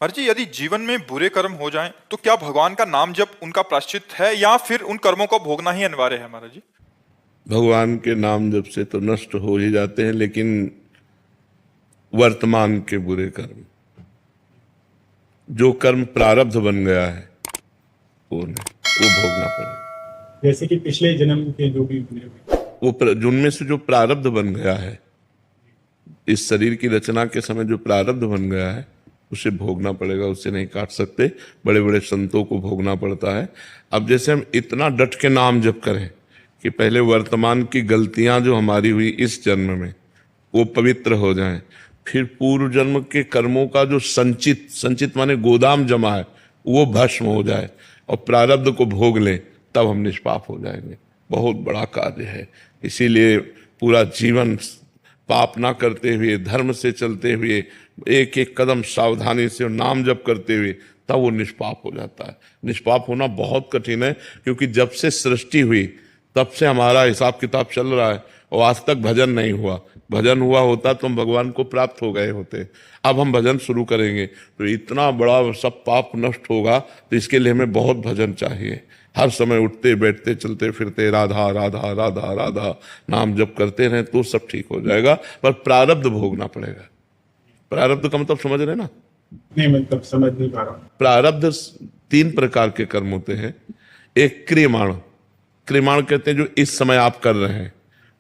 महाराज जी, यदि जीवन में बुरे कर्म हो जाएं तो क्या भगवान का नाम जप उनका प्रायश्चित है या फिर उन कर्मों को भोगना ही अनिवार्य है महाराज जी? भगवान के नाम जप से तो नष्ट हो ही जाते हैं, लेकिन वर्तमान के बुरे कर्म, जो कर्म प्रारब्ध बन गया है वो भोगना पड़ेगा। जैसे कि पिछले जन्म के जो भी हुए, जिनमें से जो प्रारब्ध बन गया है, इस शरीर की रचना के समय जो प्रारब्ध बन गया है उसे भोगना पड़ेगा, उससे नहीं काट सकते। बड़े बड़े संतों को भोगना पड़ता है। अब जैसे हम इतना डट के नाम जप करें कि पहले वर्तमान की गलतियां जो हमारी हुई इस जन्म में वो पवित्र हो जाएं, फिर पूर्व जन्म के कर्मों का जो संचित माने गोदाम जमा है वो भस्म हो जाए और प्रारब्ध को भोग लें, तब हम निष्पाप हो जाएंगे। बहुत बड़ा कार्य है। इसीलिए पूरा जीवन पाप ना करते हुए, धर्म से चलते हुए, एक एक कदम सावधानी से नाम जप करते हुए, तब वो निष्पाप हो जाता है। निष्पाप होना बहुत कठिन है, क्योंकि जब से सृष्टि हुई तब से हमारा हिसाब किताब चल रहा है और आज तक भजन नहीं हुआ। भजन हुआ होता तो हम भगवान को प्राप्त हो गए होते। अब हम भजन शुरू करेंगे तो इतना बड़ा सब पाप नष्ट होगा, तो इसके लिए हमें बहुत भजन चाहिए। हर समय उठते बैठते चलते फिरते राधा राधा राधा राधा नाम जप करते रहें तो सब ठीक हो जाएगा। पर प्रारब्ध भोगना पड़ेगा। प्रारब्ध का मतलब समझ रहे ना? नहीं, मतलब समझ नहीं पा रहा। प्रारब्ध 3 प्रकार के कर्म होते हैं। एक क्रियमाण कहते हैं, जो इस समय आप कर रहे हैं,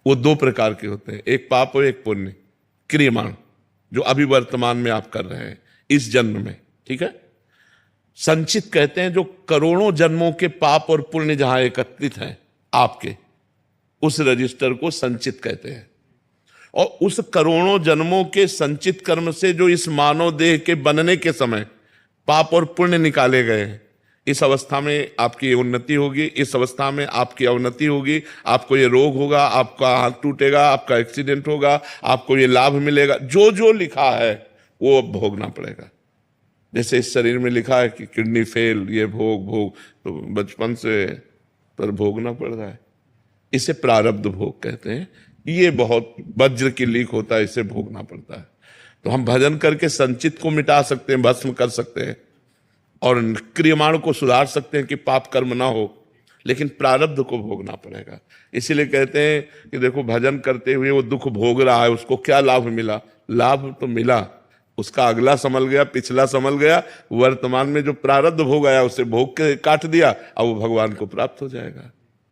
वो 2 प्रकार के होते हैं, एक पाप और एक पुण्य। क्रियमाण जो अभी वर्तमान में आप कर रहे हैं इस जन्म में, ठीक है। संचित कहते हैं जो करोड़ों जन्मों के पाप और पुण्य जहां एकत्रित हैं आपके, उस रजिस्टर को संचित कहते हैं। और उस करोड़ों जन्मों के संचित कर्म से जो इस मानव देह के बनने के समय पाप और पुण्य निकाले गए हैं, इस अवस्था में आपकी उन्नति होगी, इस अवस्था में आपकी अवनति होगी, आपको ये रोग होगा, आपका हाथ टूटेगा, आपका एक्सीडेंट होगा, आपको ये लाभ मिलेगा। जो जो लिखा है वो अब भोगना पड़ेगा। जैसे इस शरीर में लिखा है कि किडनी फेल, ये भोग, तो बचपन से पर भोगना पड़ रहा है। इसे प्रारब्ध भोग कहते हैं। ये बहुत वज्र की लीक होता है, इसे भोगना पड़ता है। तो हम भजन करके संचित को मिटा सकते हैं, भस्म कर सकते हैं और क्रियमाण को सुधार सकते हैं कि पाप कर्म ना हो, लेकिन प्रारब्ध को भोगना पड़ेगा। इसीलिए कहते हैं कि देखो, भजन करते हुए वो दुख भोग रहा है, उसको क्या लाभ मिला? लाभ तो मिला, उसका अगला संभल गया, पिछला संभल गया, वर्तमान में जो प्रारब्ध भोग आया उसे भोग के काट दिया, अब वो भगवान को प्राप्त हो जाएगा।